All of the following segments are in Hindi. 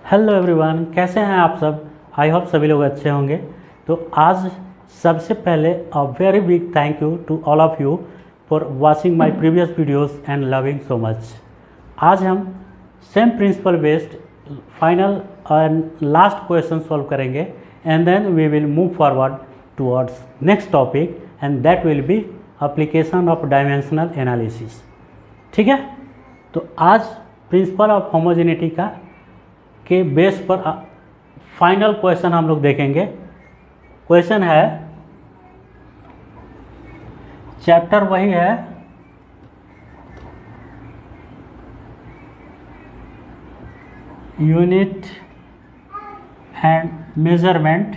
हेलो एवरीवन, कैसे हैं आप सब। आई होप सभी लोग अच्छे होंगे। तो आज सबसे पहले a very big thank you to all of you for watching my previous videos and loving so much. आज हम same principle based final and last question solve करेंगे and then we will move forward towards next topic and that will be application of dimensional analysis. ठीक है, तो आज प्रिंसिपल ऑफ होमोजेनिटी का के बेस पर फाइनल क्वेश्चन हम लोग देखेंगे। क्वेश्चन है, चैप्टर वही है यूनिट एंड मेजरमेंट।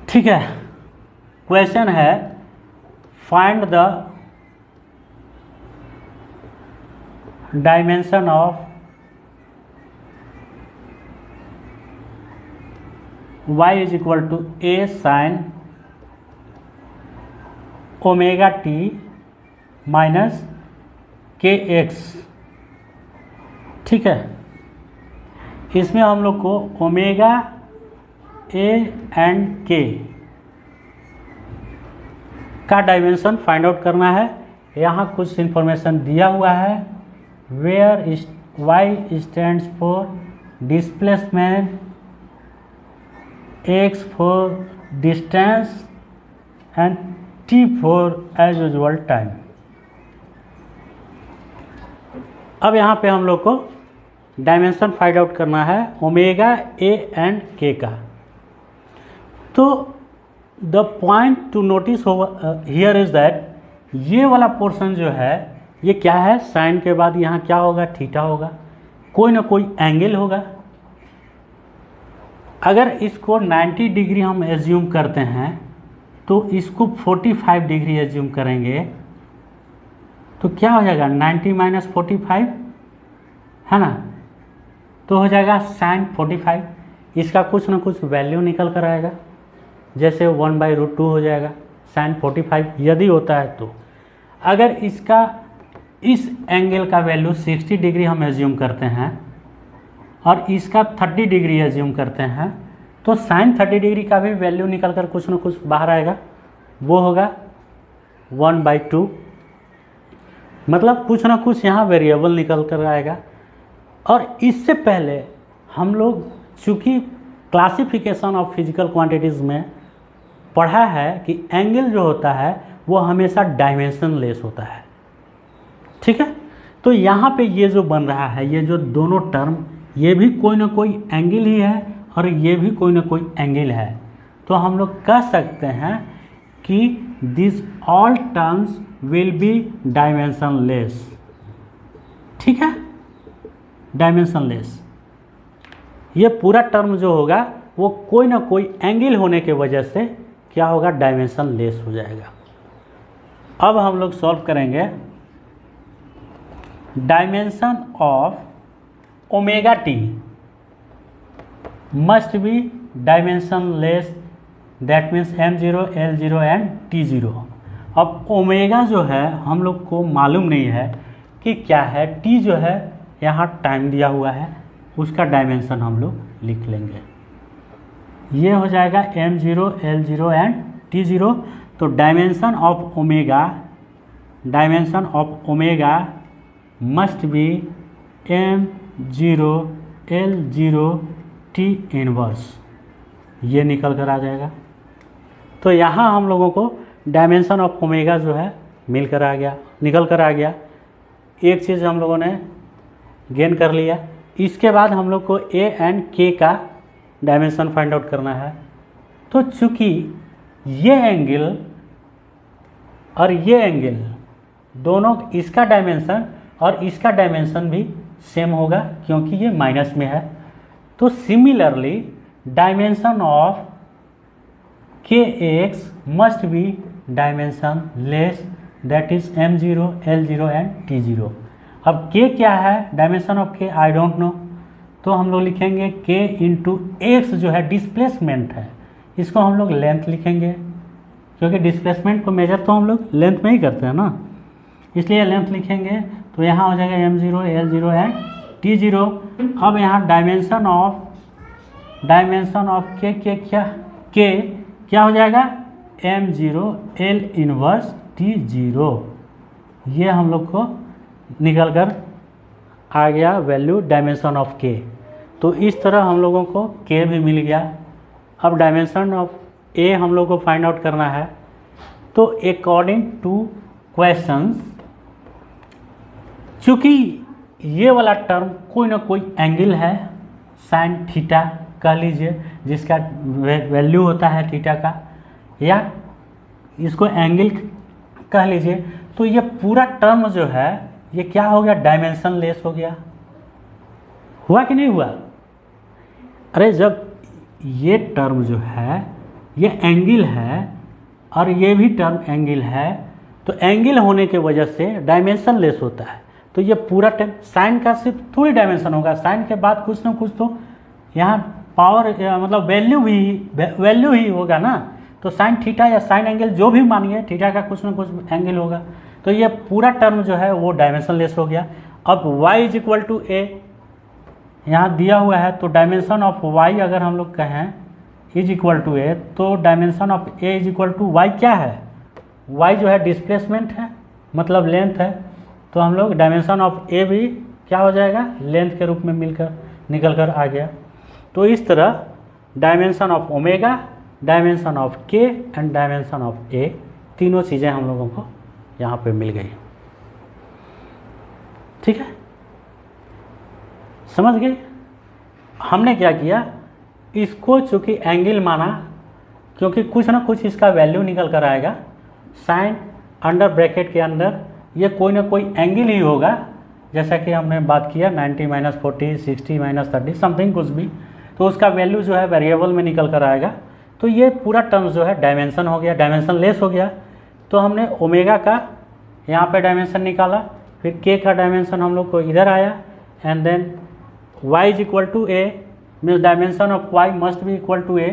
ठीक है, क्वेश्चन है find the dimension of y is equal to a sin omega t minus kx। ठीक है, इसमें हम लोग को ओमेगा a एंड k का डायमेंशन फाइंड आउट करना है। यहाँ कुछ इंफॉर्मेशन दिया हुआ है। Where y stands for displacement, x for distance and t for as usual time। अब यहाँ पे हम लोग को डायमेंशन फाइंड आउट करना है ओमेगा a एंड k का। तो the point two notice here is that ये वाला पोर्शन जो है ये क्या है, साइन के बाद यहाँ क्या होगा, थीटा होगा, कोई ना कोई एंगल होगा। अगर इसको 90 डिग्री हम एज्यूम करते हैं तो इसको 45 डिग्री एज्यूम करेंगे तो क्या हो जाएगा, 90 माइनस 45 है ना, तो हो जाएगा साइन 45। इसका कुछ ना कुछ वैल्यू निकल कर आएगा, जैसे 1/√2 हो जाएगा साइन 45 यदि होता है। तो अगर इसका इस एंगल का वैल्यू 60 डिग्री हम एज्यूम करते हैं और इसका 30 डिग्री एज्यूम करते हैं तो साइन 30 डिग्री का भी वैल्यू निकल कर कुछ ना कुछ बाहर आएगा, वो होगा 1/2। मतलब कुछ ना कुछ यहाँ वेरिएबल निकल कर आएगा। और इससे पहले हम लोग चूँकि क्लासिफिकेशन ऑफ फिजिकल क्वांटिटीज़ में पढ़ा है कि एंगल जो होता है वो हमेशा डायमेंशन लेस होता है। ठीक है, तो यहाँ पे ये जो बन रहा है, ये जो दोनों टर्म, ये भी कोई ना कोई एंगल ही है और ये भी कोई ना कोई एंगल है। तो हम लोग कह सकते हैं कि this all terms will be dimension less. ठीक है, डायमेंशन लेस, ये पूरा टर्म जो होगा वो कोई ना कोई एंगल होने के वजह से क्या होगा, डायमेंशन लेस हो जाएगा। अब हम लोग सॉल्व करेंगे dimension of omega T must be dimension less, that means m0, l0 and t0। अब ओमेगा जो है हम लोग को मालूम नहीं है कि क्या है, t जो है यहाँ टाइम दिया हुआ है, उसका डायमेंशन हम लोग लिख लेंगे। ये हो जाएगा m0, l0 एंड t0। तो dimension of omega must be m0, l0, t inverse, ये निकल कर आ जाएगा। तो यहाँ हम लोगों को डायमेंशन ऑफ ओमेगा जो है निकल कर आ गया। एक चीज़ हम लोगों ने गेन कर लिया। इसके बाद हम लोग को a एंड k का डायमेंशन फाइंड आउट करना है। तो चूँकि ये एंगल और ये एंगल दोनों, इसका डायमेंशन और इसका डायमेंशन भी सेम होगा क्योंकि ये माइनस में है। तो similarly dimension of kx must be dimension less, that is m0, l0 and t0। अब k क्या है, dimension of k I don't know, तो हम लोग लिखेंगे k इंटू एक्स जो है डिस्प्लेसमेंट है, इसको हम लोग लेंथ लिखेंगे क्योंकि डिस्प्लेसमेंट को मेजर तो हम लोग लेंथ में ही करते हैं ना। इसलिए लेंथ लिखेंगे। तो यहाँ हो जाएगा m0 l0 एंड t0। अब यहाँ डायमेंशन ऑफ k क्या हो जाएगा, m0 l इनवर्स t0। ये हम लोग को निकल कर आ गया वैल्यू डायमेंशन ऑफ k। तो इस तरह हम लोगों को k भी मिल गया। अब डायमेंशन ऑफ a हम लोग को फाइंड आउट करना है। तो अकॉर्डिंग टू क्वेश्चंस, चूँकि ये वाला टर्म कोई ना कोई एंगल है, साइन थीटा कह लीजिए, जिसका वैल्यू होता है थीटा का, या इसको एंगल कह लीजिए। तो ये पूरा टर्म जो है ये क्या हो गया, डायमेंशन लेस हो गया। हुआ कि नहीं हुआ? अरे जब ये टर्म जो है ये एंगल है और ये भी टर्म एंगल है, तो एंगल होने के वजह से डायमेंशन लेस होता है। तो ये पूरा टर्म, साइन का सिर्फ थोड़ी डायमेंशन होगा, साइन के बाद कुछ ना कुछ तो यहाँ पावर मतलब वैल्यू ही होगा ना। तो साइन थीटा या साइन एंगल जो भी मानिए, थीटा का कुछ ना कुछ एंगल होगा। तो ये पूरा टर्म जो है वो डायमेंशन लेस हो गया। अब y इक्वल टू ए यहाँ दिया हुआ है, तो डायमेंशन ऑफ y अगर हम लोग कहें इज इक्वल टू ए, तो dimension of a is equal to y क्या है, y जो है डिस्प्लेसमेंट है, मतलब लेंथ है। तो हम लोग डायमेंशन ऑफ ए भी क्या हो जाएगा, लेंथ के रूप में निकल कर आ गया। तो इस तरह dimension of omega, dimension of के एंड डायमेंशन ऑफ ए, तीनों चीज़ें हम लोगों को यहाँ पे मिल गई। ठीक है, समझ गए? हमने क्या किया, इसको चूँकि एंगल माना, क्योंकि कुछ ना कुछ इसका वैल्यू निकल कर आएगा। साइन अंडर ब्रैकेट के अंदर ये कोई ना कोई एंगल ही होगा, जैसा कि हमने बात किया 90 माइनस 40, 60 माइनस 30 समथिंग कुछ भी, तो उसका वैल्यू जो है वेरिएबल में निकल कर आएगा। तो ये पूरा टर्म जो है डायमेंशन हो गया, डायमेंशन लेस हो गया। तो हमने ओमेगा का यहाँ पे डायमेंशन निकाला, फिर के का डायमेंशन हम लोग को इधर आया, and then y is equal to A, means dimension of y must be equal to ए।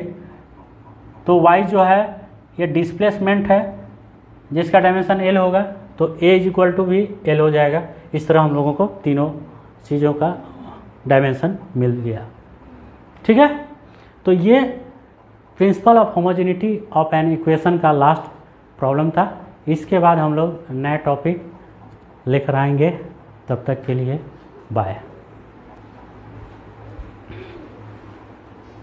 तो y जो है ये डिस्प्लेसमेंट है जिसका डायमेंशन l होगा, तो a इज इक्वल टू भी l हो जाएगा। इस तरह हम लोगों को तीनों चीज़ों का डायमेंशन मिल गया। ठीक है, तो ये principle of homogeneity of an equation का लास्ट प्रॉब्लम था। इसके बाद हम लोग नए टॉपिक लेकर आएंगे। तब तक के लिए बाय।